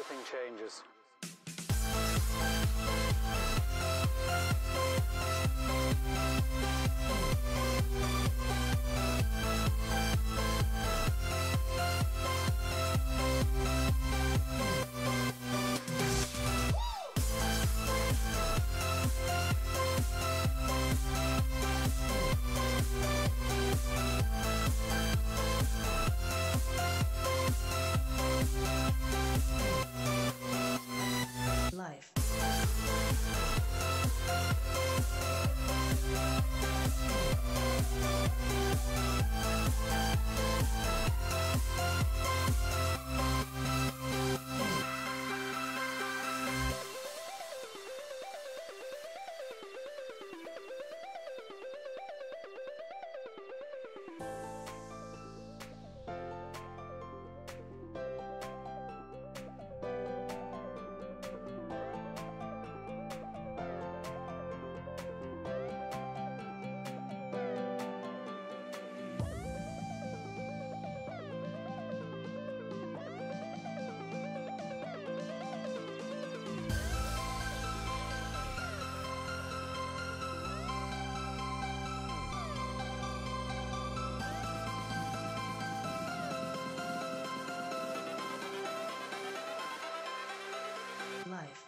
nothing changes. Life. Life.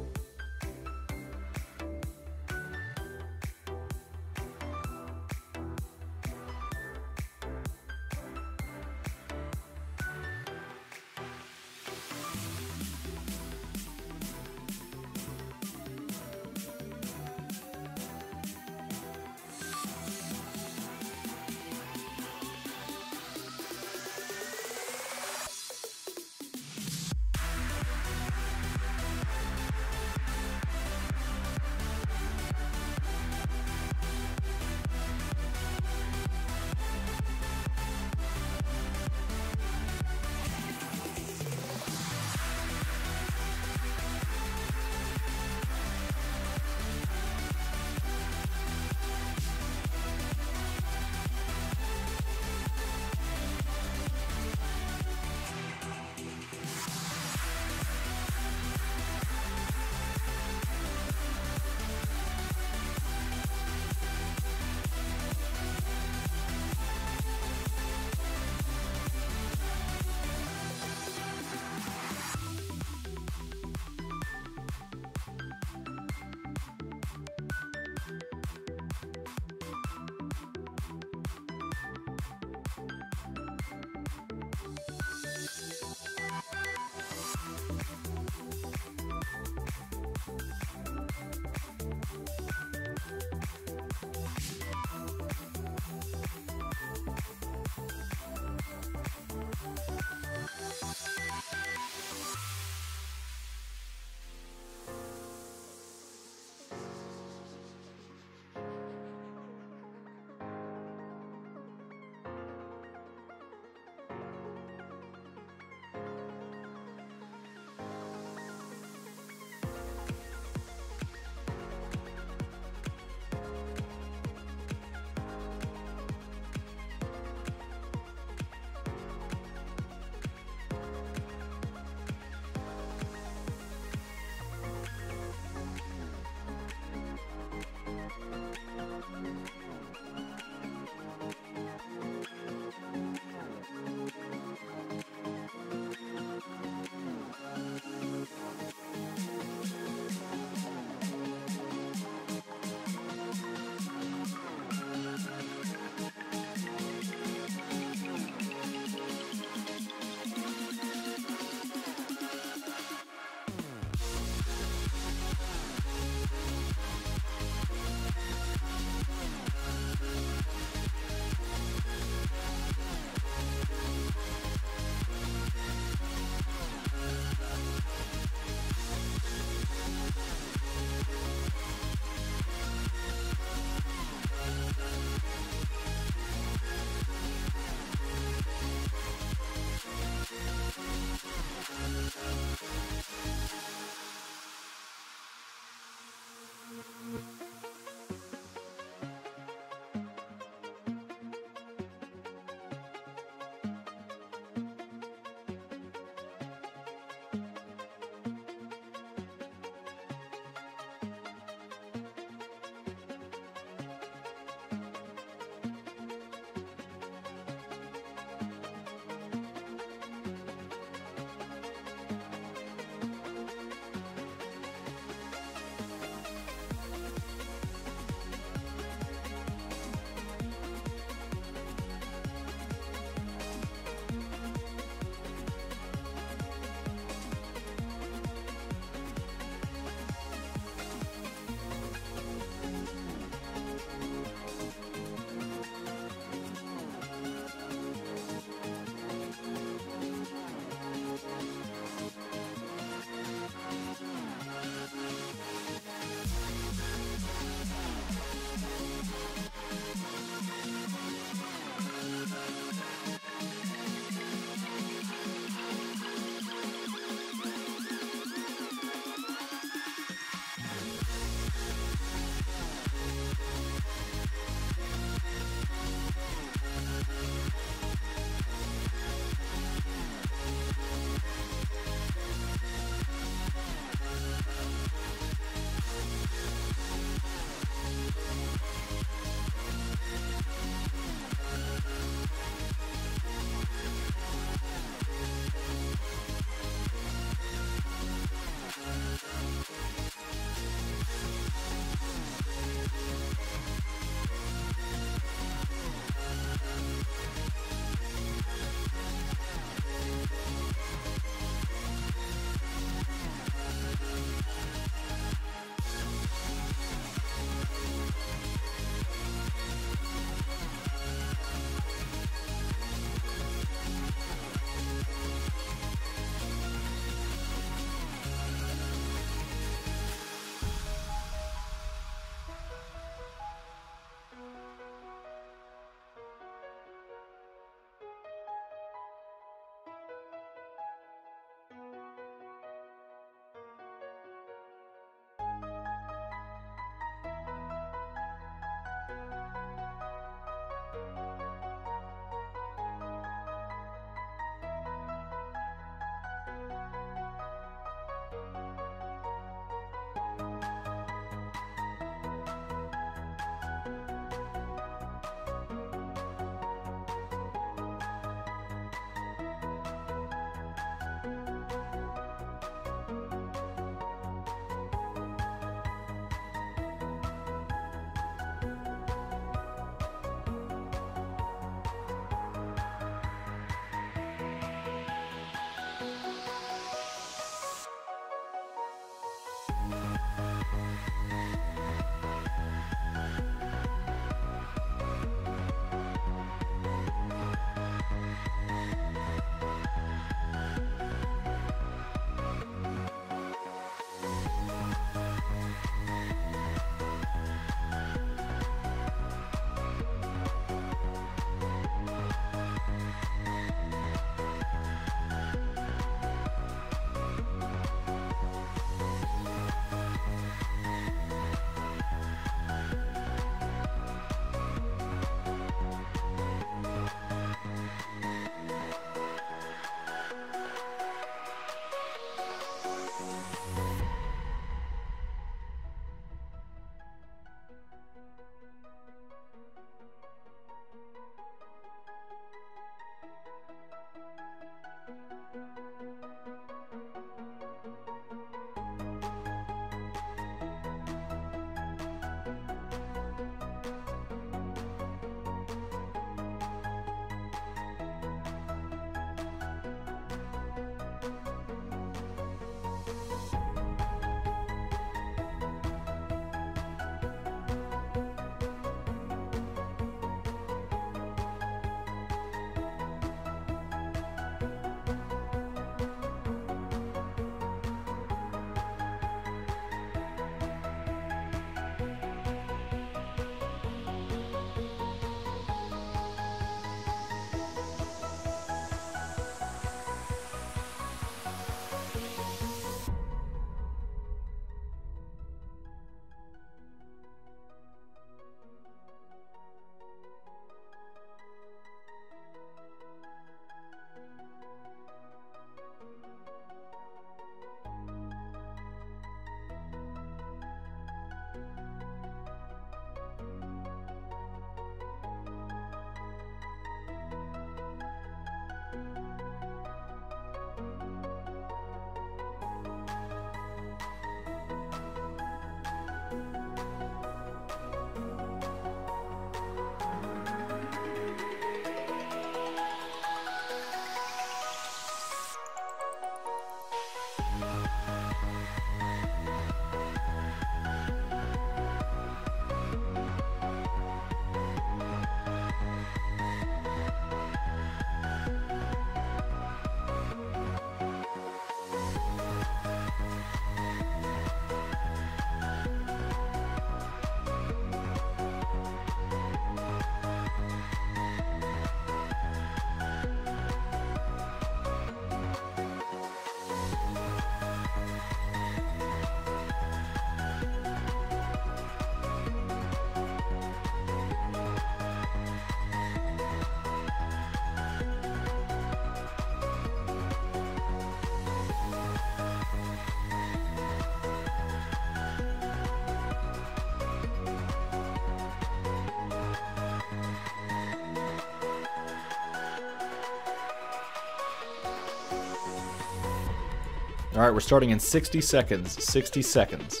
All right, we're starting in 60 seconds. 60 seconds.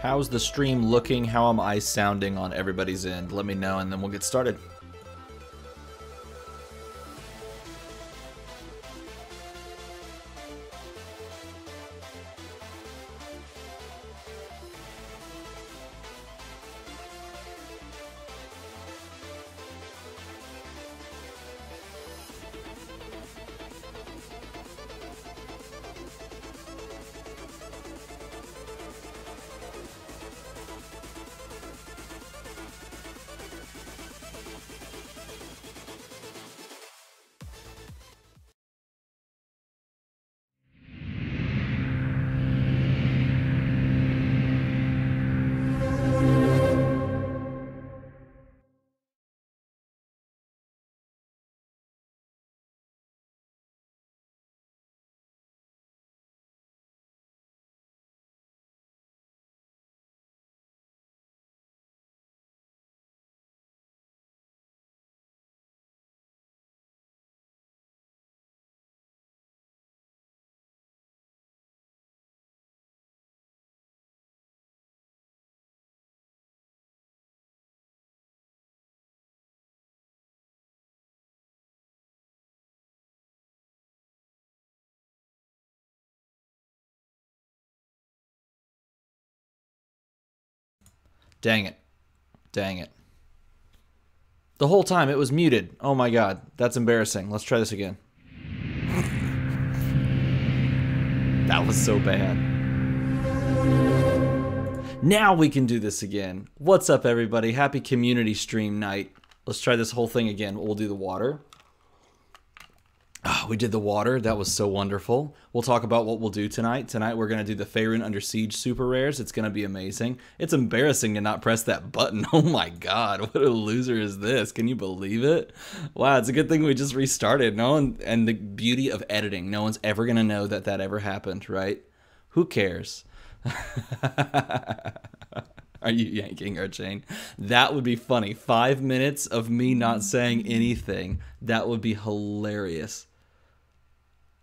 How's the stream looking? How am I sounding on everybody's end? Let me know and then we'll get started. Dang it. Dang it. The whole time it was muted. Oh my god. That's embarrassing. Let's try this again. That was so bad. Now we can do this again. What's up, everybody? Happy community stream night. Let's try this whole thing again. We'll do the water. Oh, we did the water. That was so wonderful. We'll talk about what we'll do tonight. Tonight we're going to do the Faerun Under Siege super rares. It's going to be amazing. It's embarrassing to not press that button. Oh my god, what a loser is this? Can you believe it? Wow, it's a good thing we just restarted. No one, and the beauty of editing, no one's ever going to know that that ever happened, right? Who cares? Are you yanking our chain? That would be funny. 5 minutes of me not saying anything. That would be hilarious.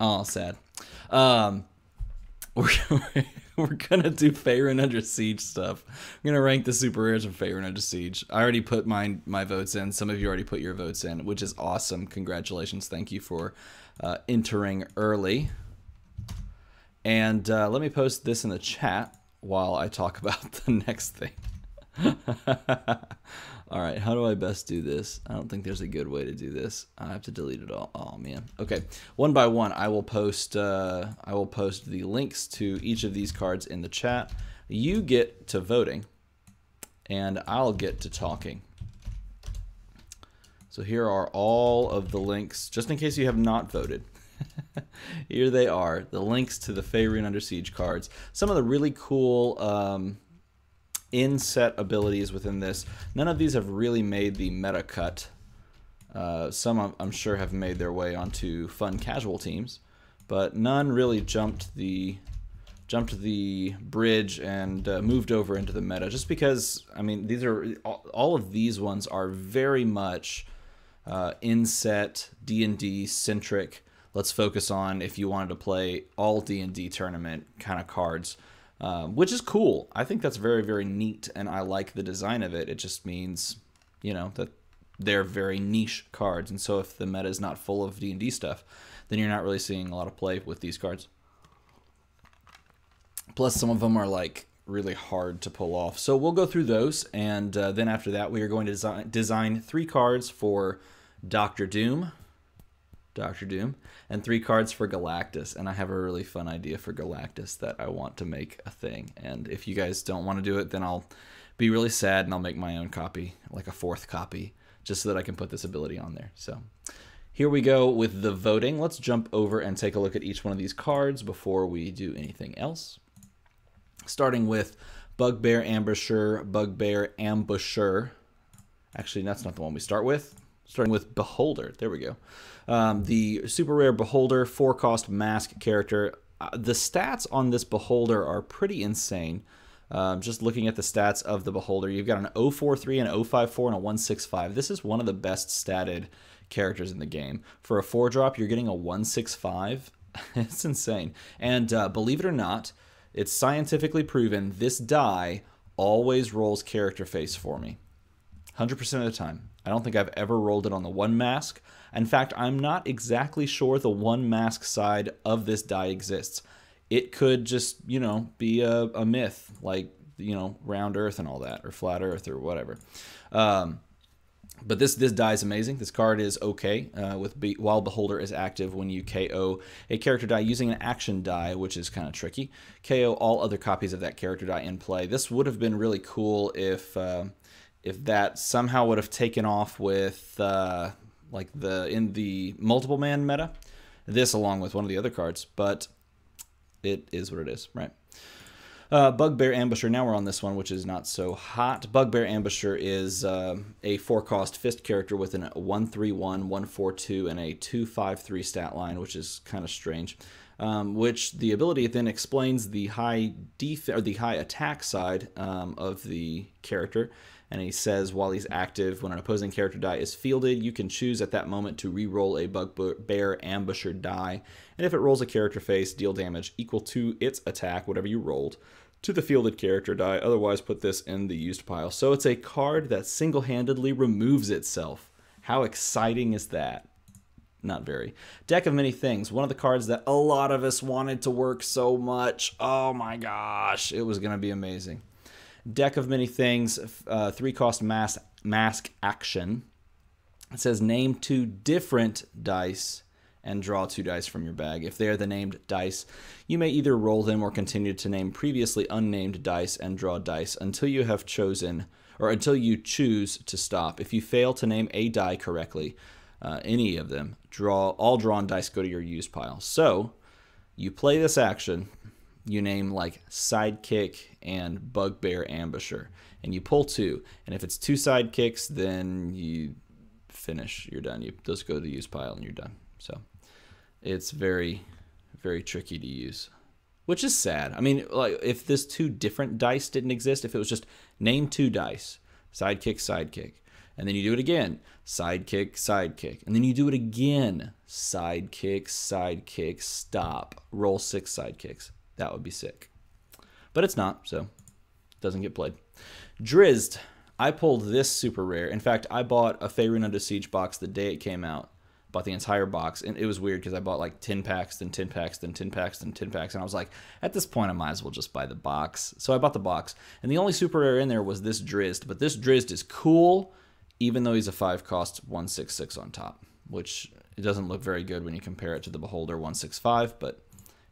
Oh, sad. We're gonna do Faerun Under Siege stuff. We're gonna rank the super rares of Faerun Under Siege. I already put my votes in. Some of you already put your votes in, which is awesome. Congratulations. Thank you for entering early. And let me post this in the chat while I talk about the next thing. All right, how do I best do this? I don't think there's a good way to do this. I have to delete it all. Oh man. Okay, one by one, I will post the links to each of these cards in the chat. You get to voting, and I'll get to talking. So here are all of the links, just in case you have not voted. Here they are, the links to the Faerun Under Siege cards. Some of the really cool in-set abilities within this. None of these have really made the meta cut. Some I'm sure have made their way onto fun casual teams, but none really jumped the bridge and moved over into the meta. Just because, I mean, these are all of these ones are very much in-set D&D centric. Let's focus on if you wanted to play all D&D tournament kind of cards. Which is cool. I think that's very, very neat, and I like the design of it. It just means, you know, that they're very niche cards, and so if the meta is not full of D&D stuff, then you're not really seeing a lot of play with these cards. Plus, some of them are, like, really hard to pull off. So we'll go through those, and then after that, we are going to design 3 cards for Doctor Doom, and 3 cards for Galactus. And I have a really fun idea for Galactus that I want to make a thing. And if you guys don't want to do it, then I'll be really sad and I'll make my own copy, like a 4th copy, just so that I can put this ability on there. So here we go with the voting. Let's jump over and take a look at each one of these cards before we do anything else. Starting with Bugbear Ambusher, Bugbear Ambusher. Actually, that's not the one we start with. Starting with Beholder. There we go. The super rare Beholder, 4-cost mask character. The stats on this Beholder are pretty insane. Just looking at the stats of the Beholder, you've got an 043, an 054, and a 165. This is one of the best statted characters in the game. For a 4-drop, you're getting a 165. It's insane. And believe it or not, it's scientifically proven this die always rolls character face for me. 100% of the time. I don't think I've ever rolled it on the 1 mask. In fact, I'm not exactly sure the 1 mask side of this die exists. It could just, you know, be a myth, like, you know, round earth and all that, or flat earth or whatever. But this die is amazing. This card is okay while Beholder is active when you KO a character die using an action die, which is kind of tricky. KO all other copies of that character die in play. This would have been really cool if that somehow would have taken off with like in the multiple man meta. This along with one of the other cards, but it is what it is, right? Bugbear Ambusher. Now we're on this one, which is not so hot. Bugbear Ambusher is a 4-cost fist character with a 131, 142, and a 253 stat line, which is kind of strange. Which the ability then explains the high attack side of the character. And he says while he's active, when an opposing character die is fielded, you can choose at that moment to re-roll a Bugbear Ambusher die. And if it rolls a character face, deal damage equal to its attack, whatever you rolled, to the fielded character die. Otherwise, put this in the used pile. So it's a card that single-handedly removes itself. How exciting is that? Not very. Deck of Many Things. One of the cards that a lot of us wanted to work so much. Oh my gosh. It was going to be amazing. Deck of Many Things, 3-cost mask action. It says name 2 different dice and draw 2 dice from your bag. If they are the named dice, you may either roll them or continue to name previously unnamed dice and draw dice until you have chosen, or until you choose to stop. If you fail to name a die correctly, any of them, all drawn dice go to your used pile. So you play this action. You name like Sidekick and Bugbear Ambusher, and you pull 2. And if it's 2 sidekicks, then you finish. You're done. Those go to the use pile, and you're done. So it's very, very tricky to use, which is sad. I mean, like if this 2 different dice didn't exist, if it was just name 2 dice, sidekick, sidekick, and then you do it again, sidekick, sidekick, and then you do it again, sidekick, sidekick, stop, roll 6 sidekicks. That would be sick. But it's not, so it doesn't get played. Drizzed. I pulled this super rare. In fact, I bought a Faerun Under Siege box the day it came out. Bought the entire box, and it was weird because I bought like 10 packs, then 10 packs, then 10 packs, then 10 packs, and I was like, at this point, I might as well just buy the box. So I bought the box, and the only super rare in there was this Drizzt, but this Drizzt is cool, even though he's a 5-cost 166 on top, which it doesn't look very good when you compare it to the Beholder 165, but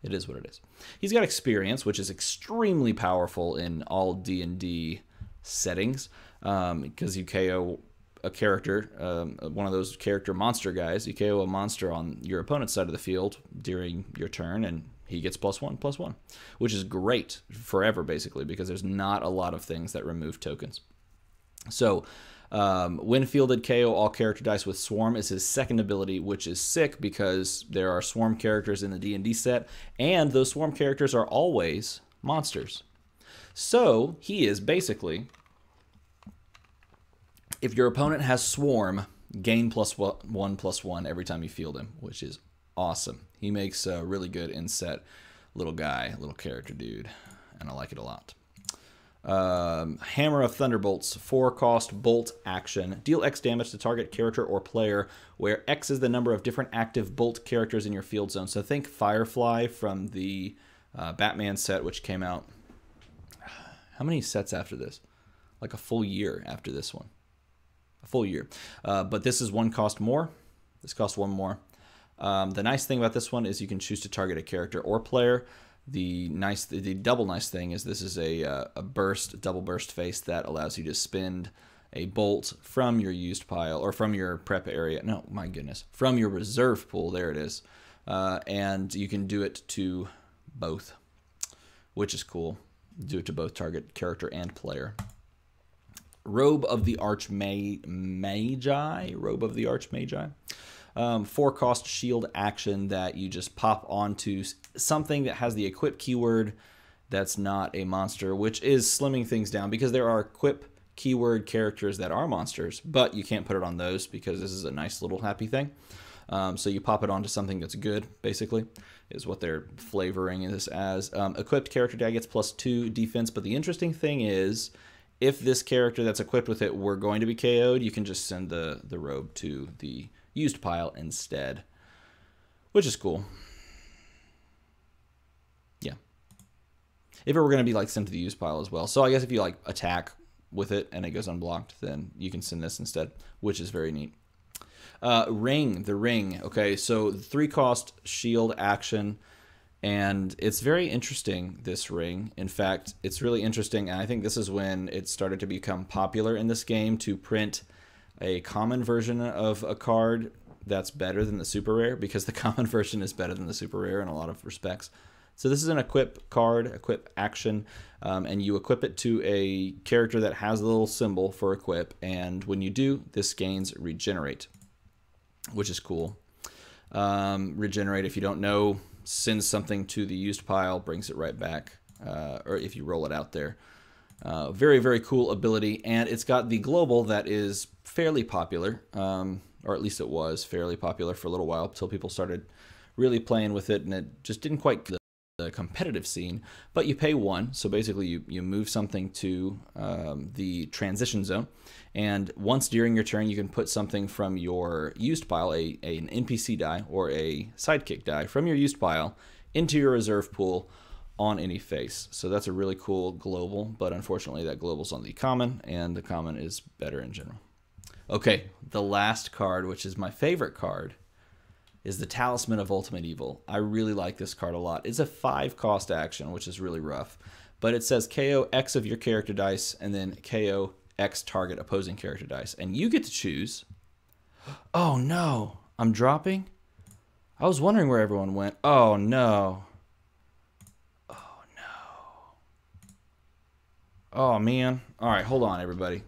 it is what it is. He's got experience, which is extremely powerful in all D&D settings, because you KO a character, one of those character monster guys. You KO a monster on your opponent's side of the field during your turn, and he gets +1/+1, which is great forever, basically, because there's not a lot of things that remove tokens. So when fielded, KO all character dice with Swarm is his second ability, which is sick because there are Swarm characters in the D&D set, and those Swarm characters are always monsters. So he is basically, if your opponent has Swarm, gain +1/+1 every time you field him, which is awesome. He makes a really good inset little guy, little character dude, and I like it a lot. Hammer of Thunderbolts, 4-cost bolt action. Deal X damage to target character or player, where X is the number of different active bolt characters in your field zone. So think Firefly from the Batman set, which came out, how many sets after this? Like a full year after this one. A full year. But this is 1 cost more. This costs 1 more. The nice thing about this one is you can choose to target a character or player. The double nice thing is this is a double burst face that allows you to spend a bolt from your used pile, or from your prep area. No, my goodness. From your reserve pool. There it is. And you can do it to both, which is cool. Do it to both target character and player. Robe of the Archmagi. Robe of the Archmagi. 4-cost shield action that you just pop onto something that has the equip keyword that's not a monster, which is slimming things down because there are equip keyword characters that are monsters, but you can't put it on those because this is a nice little happy thing. So you pop it onto something that's good, basically, is what they're flavoring this as. Equipped character die gets +2 defense, but the interesting thing is, if this character that's equipped with it were going to be KO'd, you can just send the robe to the used pile instead, which is cool. Yeah. If it were going to be like sent to the used pile as well. So I guess if you like attack with it and it goes unblocked, then you can send this instead, which is very neat. The ring. Okay, so 3-cost shield action, and it's very interesting, this ring. In fact, it's really interesting, and I think this is when it started to become popular in this game to print a common version of a card that's better than the super rare, because the common version is better than the super rare in a lot of respects. So this is an equip card, equip action, and you equip it to a character that has a little symbol for equip, and when you do, this gains regenerate, which is cool. Regenerate, if you don't know, sends something to the used pile, brings it right back, or if you roll it out there. Very, very cool ability, and it's got the global that is fairly popular, or at least it was fairly popular for a little while until people started really playing with it, and it just didn't quite get the competitive scene. But you pay 1, so basically you move something to the transition zone, and once during your turn you can put something from your used pile, an NPC die or a sidekick die from your used pile into your reserve pool on any face. So that's a really cool global, but unfortunately that global's on the common, and the common is better in general. Okay, the last card, which is my favorite card, is the Talisman of Ultimate Evil. I really like this card a lot. It's a 5-cost action, which is really rough, but it says KO X of your character dice, and then KO X target opposing character dice, and you get to choose. Oh no, I'm dropping? I was wondering where everyone went. Oh no. Oh, man. All right, hold on, everybody.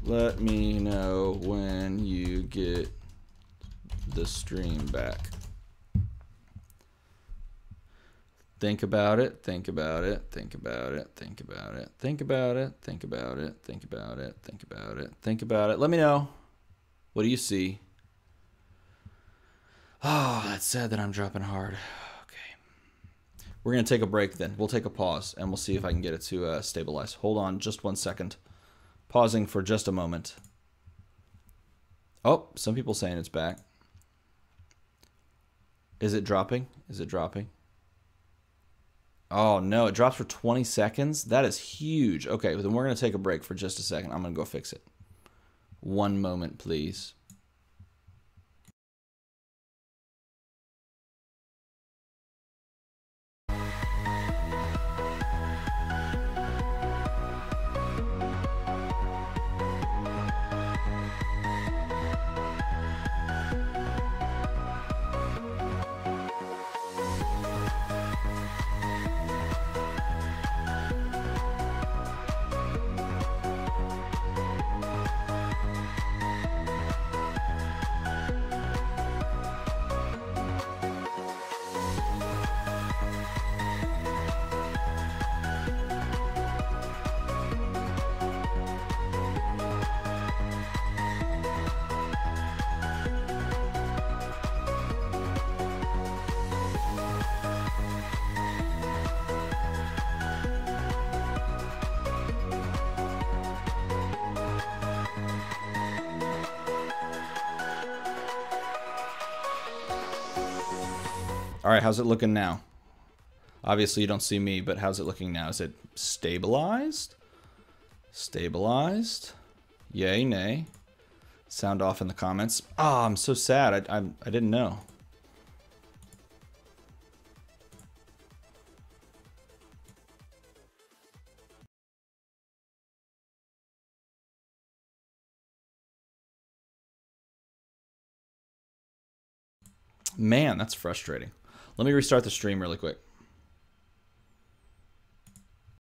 Let me know when you get the stream back. Think about it, think about it, think about it, think about it, think about it, think about it, think about it, think about it, think about it. Let me know. What do you see? Oh, that's sad that I'm dropping hard. We're going to take a break then. We'll take a pause, and we'll see if I can get it to stabilize. Hold on just 1 second. Pausing for just a moment. Oh, some people saying it's back. Is it dropping? Is it dropping? Oh, no. It drops for 20 seconds? That is huge. Okay, then we're going to take a break for just a second. I'm going to go fix it. One moment, please. All right, how's it looking now? Obviously, you don't see me, but how's it looking now? Is it stabilized? Stabilized? Yay, nay? Sound off in the comments. Ah, I'm so sad. I didn't know. Man, that's frustrating. Let me restart the stream really quick.